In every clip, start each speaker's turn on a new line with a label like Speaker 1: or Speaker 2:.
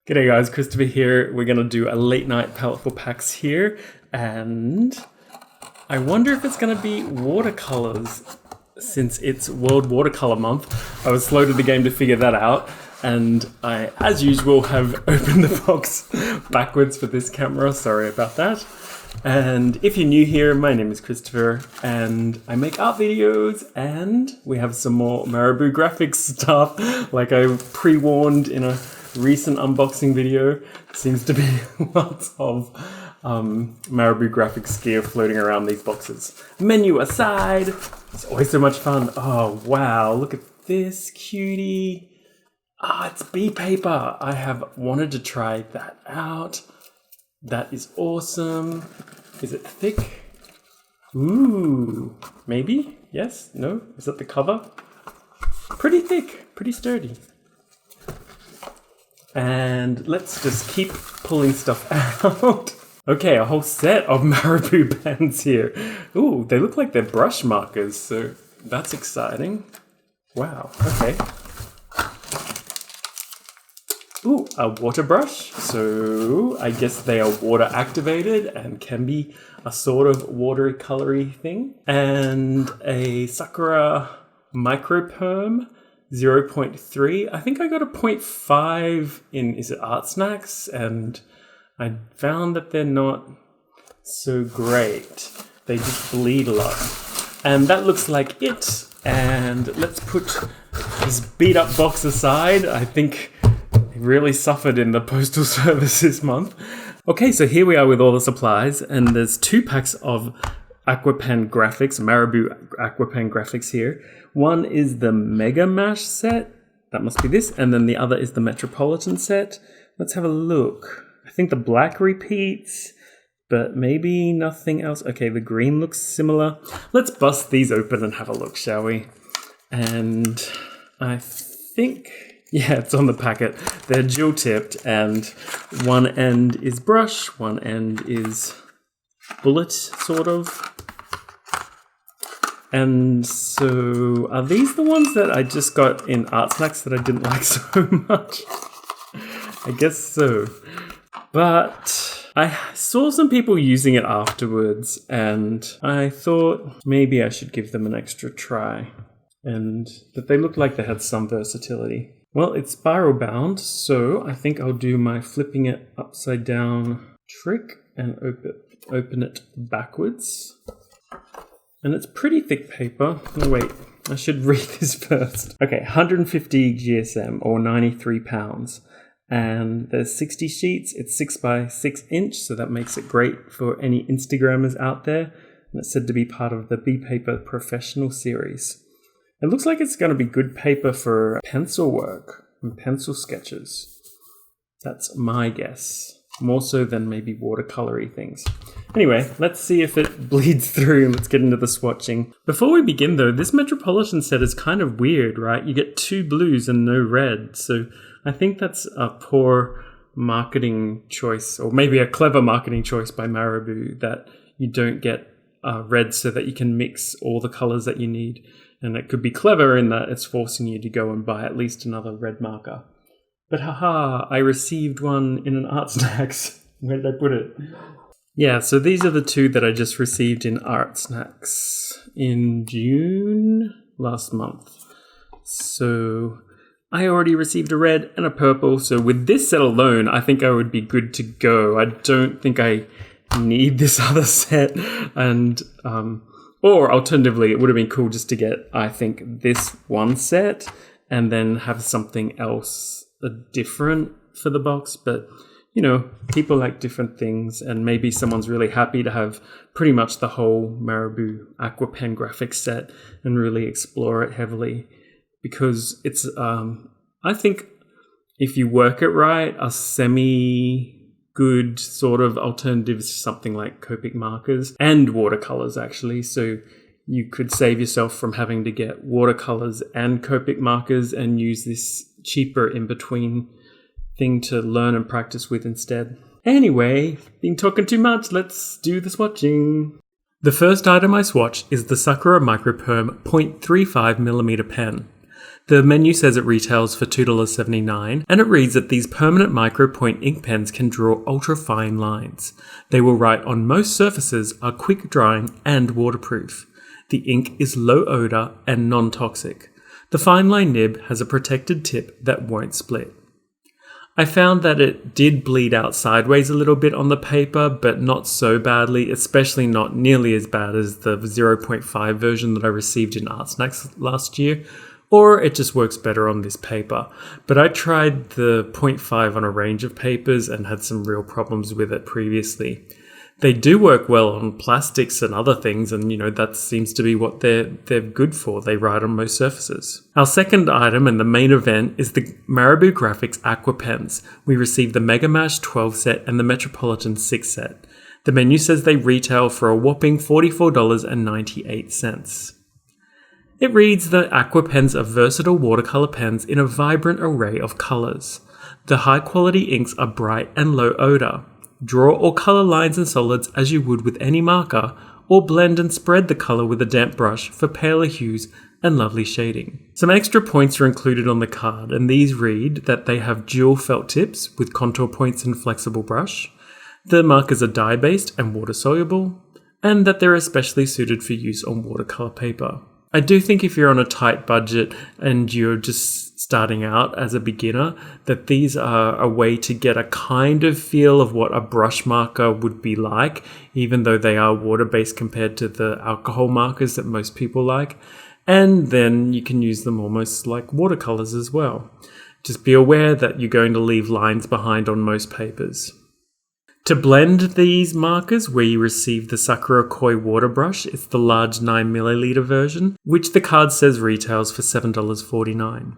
Speaker 1: G'day guys, Christopher here. We're gonna do a late night Paletteful packs here, and I wonder if it's gonna be watercolors since it's World Watercolor Month. I was slow to the game to figure that out, and I, as usual, have opened the box backwards for this camera. Sorry about that. And if you're new here, my name is Christopher, and I make art videos, and we have some more Marabou graphics stuff, like I pre-warned in a recent unboxing video. Seems to be lots of Marabou graphics gear floating around these boxes. Menu aside, it's always so much fun. Oh wow, look at this cutie. It's bee paper. I have wanted to try that out. That is awesome. Is it thick? Ooh, maybe? Yes? No? Is that the cover? Pretty thick, pretty sturdy. And let's just keep pulling stuff out. Okay, a whole set of Marabou pens here. Ooh, they look like they're brush markers, so that's exciting. Wow, okay. Ooh, a water brush. So I guess they are water activated and can be a sort of watercolory thing. And a Sakura micro Perm 0.3. I think I got a 0.5 in, is it Art Snacks? And I found that they're not so great. They just bleed a lot. And that looks like it. And let's put this beat up box aside. I think really suffered in the postal service this month. Okay, so here we are with all the supplies, and there's 2 packs of Aqua Pen Graphics, Marabou Aqua Pen Graphics here. One is the Mega Mash set, that must be this, and then the other is the Metropolitan set. Let's have a look. I think the black repeats, but maybe nothing else. Okay, the green looks similar. Let's bust these open and have a look, shall we? And I think, yeah, it's on the packet. They're dual tipped, and one end is brush, one end is bullet, sort of. And so, are these the ones that I just got in Art Snacks that I didn't like so much? I guess so. But I saw some people using it afterwards, and I thought maybe I should give them an extra try. And that they looked like they had some versatility. Well, it's spiral bound, so I think I'll do my flipping it upside down trick and open it backwards. And it's pretty thick paper. Oh, wait, I should read this first. Okay, 150 GSM or 93 pounds. And there's 60 sheets. It's 6 by 6 inch, so that makes it great for any Instagrammers out there. And it's said to be part of the Bee Paper Professional series. It looks like it's going to be good paper for pencil work and pencil sketches. That's my guess. More so than maybe watercolory things. Anyway, let's see if it bleeds through, and let's get into the swatching. Before we begin though, this Metropolitan set is kind of weird, right? You get 2 blues and no red. So I think that's a poor marketing choice, or maybe a clever marketing choice by Marabou, that you don't get red so that you can mix all the colors that you need. And it could be clever in that it's forcing you to go and buy at least another red marker. But haha, I received one in an Art Snacks. Where did I put it? Yeah, so these are the 2 that I just received in Art Snacks in June last month. So I already received a red and a purple. So with this set alone, I think I would be good to go. I don't think I need this other set. And or alternatively, it would have been cool just to get, I think, this one set and then have something else different for the box. But, you know, people like different things, and maybe someone's really happy to have pretty much the whole Marabou Aqua Pen Graphic Set and really explore it heavily. Because it's, I think, if you work it right, a semi-good sort of alternative to something like Copic Markers and watercolors, actually. So you could save yourself from having to get watercolors and Copic Markers and use this cheaper in-between thing to learn and practice with instead. Anyway, been talking too much, let's do the swatching. The first item I swatched is the Sakura Micro Perm 0.35mm pen. The menu says it retails for $2.79, and it reads that these permanent micro-point ink pens can draw ultra-fine lines. They will write on most surfaces, are quick-drying and waterproof. The ink is low odor and non-toxic. The fine line nib has a protected tip that won't split. I found that it did bleed out sideways a little bit on the paper, but not so badly, especially not nearly as bad as the 0.5 version that I received in Art Snacks last year, or it just works better on this paper. But I tried the 0.5 on a range of papers and had some real problems with it previously. They do work well on plastics and other things, and that seems to be what they're good for. They write on most surfaces. Our second item and the main event is the Marabou Graphics Aqua Pens. We received the Mega Mash 12 set and the Metropolitan 6 set. The menu says they retail for a whopping $44.98. It reads the Aqua Pens are versatile watercolor pens in a vibrant array of colors. The high quality inks are bright and low odor. Draw or color lines and solids as you would with any marker, or blend and spread the color with a damp brush for paler hues and lovely shading. Some extra points are included on the card, and these read that they have dual felt tips with contour points and flexible brush. The markers are dye-based and water-soluble, and that they're especially suited for use on watercolor paper. I do think if you're on a tight budget and you're just starting out as a beginner, that these are a way to get a kind of feel of what a brush marker would be like, even though they are water-based compared to the alcohol markers that most people like. And then you can use them almost like watercolors as well. Just be aware that you're going to leave lines behind on most papers. To blend these markers, where you receive the Sakura Koi water brush, it's the large 9ml version, which the card says retails for $7.49.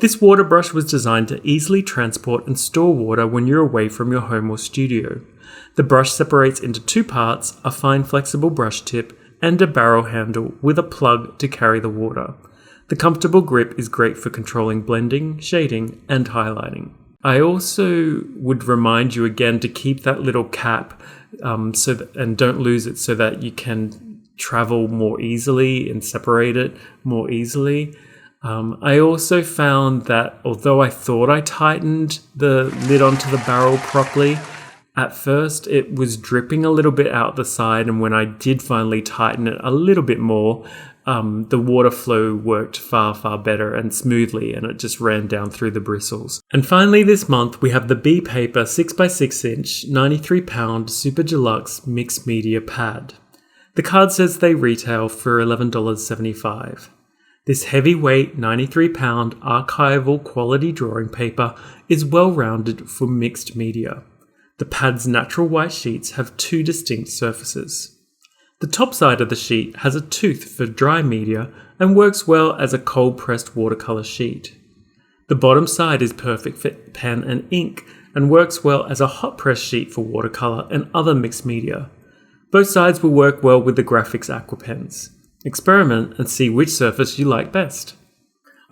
Speaker 1: This water brush was designed to easily transport and store water when you're away from your home or studio. The brush separates into two parts, a fine flexible brush tip and a barrel handle with a plug to carry the water. The comfortable grip is great for controlling blending, shading and highlighting. I also would remind you again to keep that little cap and don't lose it, so that you can travel more easily and separate it more easily. I also found that although I thought I tightened the lid onto the barrel properly, at first it was dripping a little bit out the side, and when I did finally tighten it a little bit more, the water flow worked far, far better and smoothly, and it just ran down through the bristles. And finally this month we have the B Paper 6x6 inch 93 pound Super Deluxe Mixed Media Pad. The card says they retail for $11.75. This heavyweight 93 pound archival quality drawing paper is well rounded for mixed media. The pad's natural white sheets have two distinct surfaces. The top side of the sheet has a tooth for dry media and works well as a cold-pressed watercolor sheet. The bottom side is perfect for pen and ink and works well as a hot-press sheet for watercolor and other mixed media. Both sides will work well with the graphics Aqua Pens. Experiment and see which surface you like best.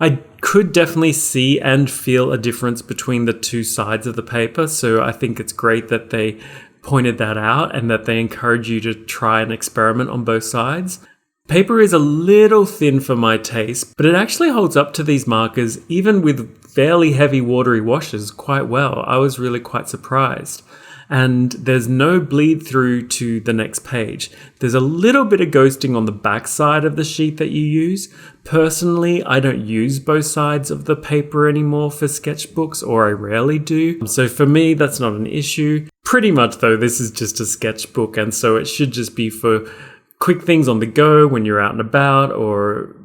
Speaker 1: I could definitely see and feel a difference between the two sides of the paper, so I think it's great that they pointed that out and that they encourage you to try and experiment on both sides. Paper is a little thin for my taste, but it actually holds up to these markers even with fairly heavy watery washes quite well. I was really quite surprised. And there's no bleed through to the next page. There's a little bit of ghosting on the back side of the sheet that you use. Personally, I don't use both sides of the paper anymore for sketchbooks, or I rarely do. So for me, that's not an issue. Pretty much though, this is just a sketchbook, and so it should just be for quick things on the go when you're out and about, or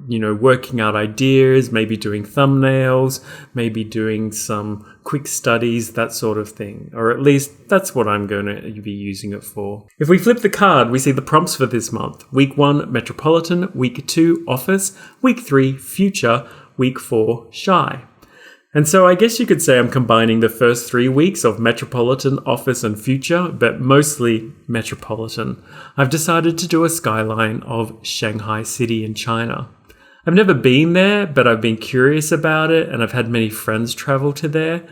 Speaker 1: working out ideas, maybe doing thumbnails, maybe doing some quick studies, that sort of thing. Or at least that's what I'm going to be using it for. If we flip the card, we see the prompts for this month. Week 1, Metropolitan. Week 2, Office. Week 3, Future. Week 4, Shy. And so I guess you could say I'm combining the first 3 weeks of Metropolitan, Office and Future, but mostly Metropolitan. I've decided to do a skyline of Shanghai City in China. I've never been there, but I've been curious about it, and I've had many friends travel to there.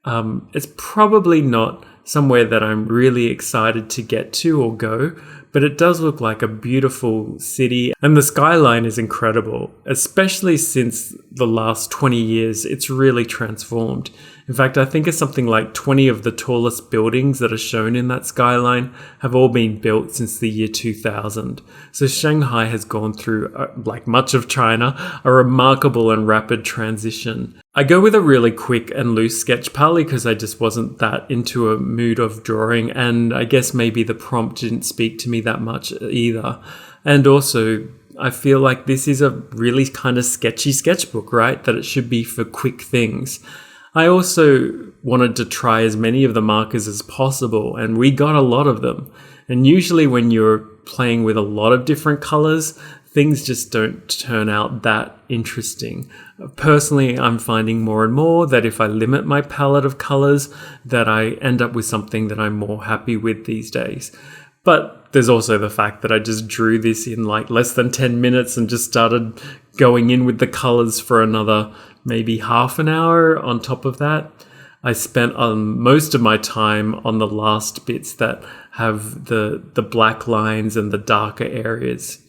Speaker 1: It's probably not somewhere that I'm really excited to get to or go, but it does look like a beautiful city, and the skyline is incredible, especially since the last 20 years. It's really transformed. In fact, I think it's something like 20 of the tallest buildings that are shown in that skyline have all been built since the year 2000. So Shanghai has gone through, like much of China, a remarkable and rapid transition. I go with a really quick and loose sketch palette because I just wasn't that into a mood of drawing, and I guess maybe the prompt didn't speak to me that much either. And also, I feel like this is a really kind of sketchy sketchbook, right? That it should be for quick things. I also wanted to try as many of the markers as possible, and we got a lot of them. And usually when you're playing with a lot of different colors, things just don't turn out that interesting. Personally, I'm finding more and more that if I limit my palette of colors, that I end up with something that I'm more happy with these days. But there's also the fact that I just drew this in like less than 10 minutes and just started going in with the colors for another maybe half an hour on top of that. I spent most of my time on the last bits that have the black lines and the darker areas.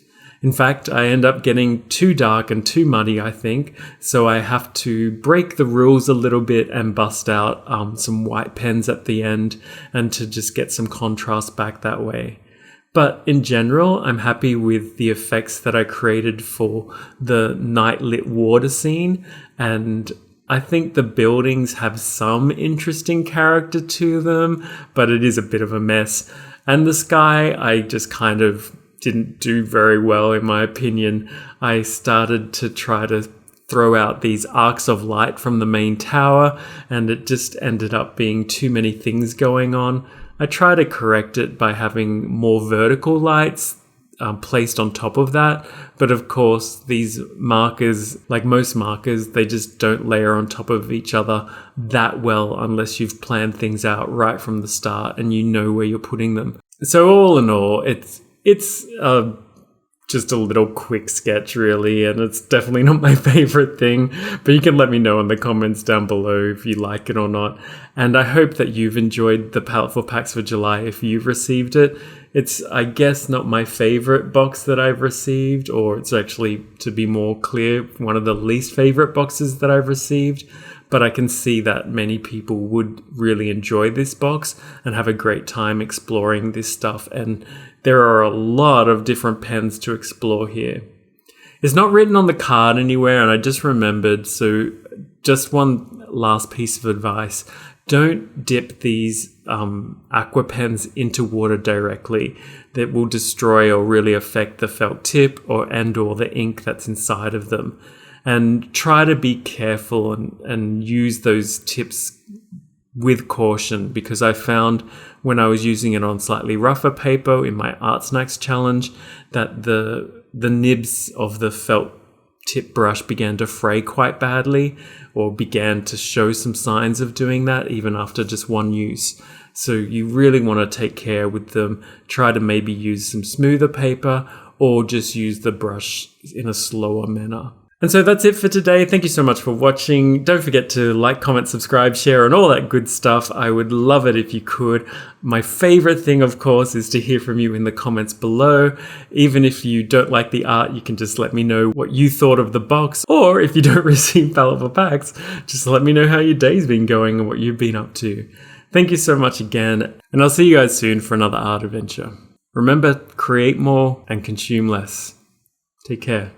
Speaker 1: In fact, I end up getting too dark and too muddy, I think, so I have to break the rules a little bit and bust out some white pens at the end and to just get some contrast back that way. But in general, I'm happy with the effects that I created for the night lit water scene, and I think the buildings have some interesting character to them, but it is a bit of a mess. And the sky, I just kind of didn't do very well, in my opinion. I started to try to throw out these arcs of light from the main tower, and it just ended up being too many things going on. I try to correct it by having more vertical lights placed on top of that, but of course these markers, like most markers, they just don't layer on top of each other that well unless you've planned things out right from the start and you know where you're putting them. So all in all, it's just a little quick sketch really, and it's definitely not my favorite thing, but you can let me know in the comments down below if you like it or not. And I hope that you've enjoyed the Paletteful packs for July if you've received it. It's, I guess, not my favorite box that I've received, or it's actually, to be more clear, one of the least favorite boxes that I've received. But I can see that many people would really enjoy this box and have a great time exploring this stuff. And there are a lot of different pens to explore here. It's not written on the card anywhere, and I just remembered, so just one last piece of advice. Don't dip these aqua pens into water directly. That will destroy or really affect the felt tip or the ink that's inside of them. And try to be careful and use those tips with caution, because I found when I was using it on slightly rougher paper in my Art Snacks challenge that the nibs of the felt tip brush began to fray quite badly, or began to show some signs of doing that even after just one use. So you really want to take care with them. Try to maybe use some smoother paper or just use the brush in a slower manner. And so that's it for today. Thank you so much for watching. Don't forget to like, comment, subscribe, share, and all that good stuff. I would love it if you could. My favorite thing, of course, is to hear from you in the comments below. Even if you don't like the art, you can just let me know what you thought of the box. Or if you don't receive Paletteful packs, just let me know how your day's been going and what you've been up to. Thank you so much again, and I'll see you guys soon for another art adventure. Remember, create more and consume less. Take care.